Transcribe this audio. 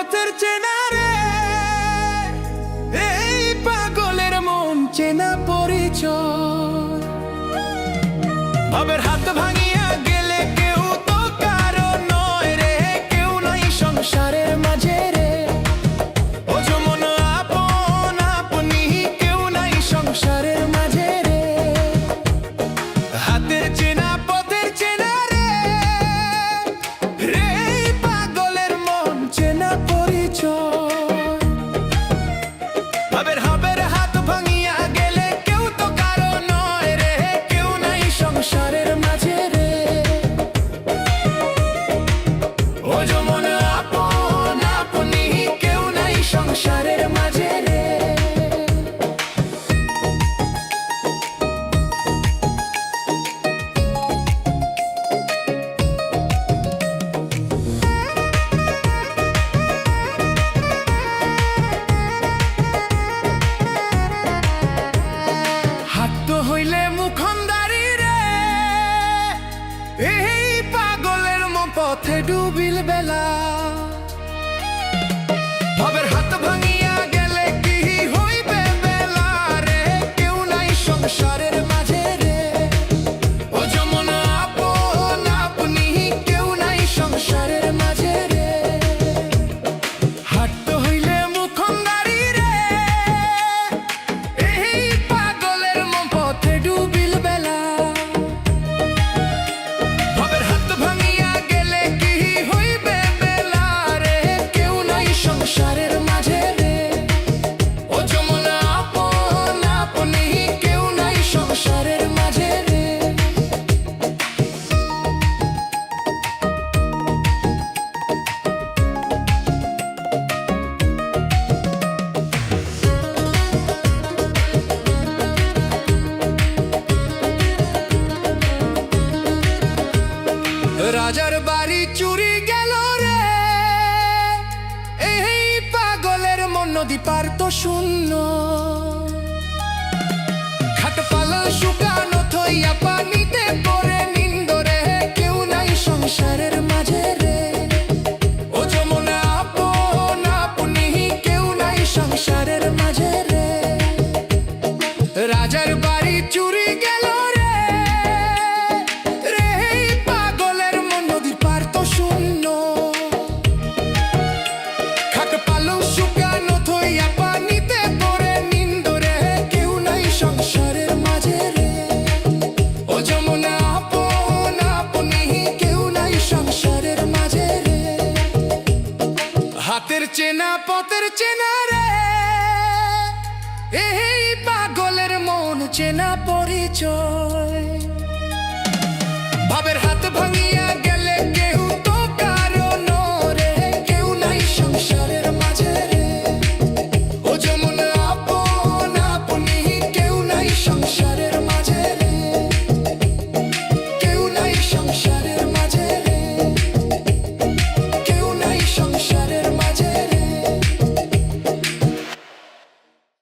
পথের চেনা রে, এই পাগলের মন চেনা পরিচয়। ভাবের হাত ভাঙিয়া গেলে কেউ তো কারো নয় রে, কেউ নাই সংসারের মাঝে রে। ও যেমন আপন আপনি, কেউ নাই সংসারের মাঝে রে। হাতের চেনা পথের চেনা রে, রে পাগলের মন চেনা পরিচয়। ভাবের হাত ভাঙিয়া গেলে কেউ তো কারো নয় রে, কেউ নাই সংসারের মাঝে রে। ও যেমন আপন আপনি, কেউ নাই সংসারের মাঝে রে। হাঁটতে হইলে মুখন্দারি রে, এই পাগলের পথে ডুবিল বেলা। ভাবের হাত ভাঙিয়া গেলে কি হইবে বেলা রে, কেউ নাই সংসারের মাঝে রে। ও যেমন আপন আপনি, কেউ নাই সংসারের মাঝে রে। হাঁটতে হইলে মুখন্দারি রে, এই পাগলের পথে ডুবিল বেলা। ভাবের হাত ভাঙিয়া গেলে কি হইবে বেলা রে, কেউ নাই সংসারের মাঝে রে। ও যেমন আপন আপনি, কেউ নাই সংসারের মাঝে রে। রাজার বাড়ি চুরি গেল রে, এই পাগলের মন নদী পার তো শূন্য। খাট পালা শুকানো থইয়া পানিতে পড়ে নিন্দরে, কেউ নাই সংসারের মাঝে রে। ও যেমন আপন আপনি, কেউ নাই সংসারের মাঝে রে। রাজার বাড়ি চুরি গেল রে, রে পাগলের মন নদীর পার তো শূন্য। খাট পালং শুকানো থইয়া পানিতে পড়ে নিন্দরে, কেউ নাই সংসারের মাঝে রে। ও যেমন আপন আপনি, কেউ নাই সংসারের মাঝে রে। হাতের চেনা পথের চেনা রে, এই পাগলের মন চেনা পরিচয়। ভাবের হাত ভাঙি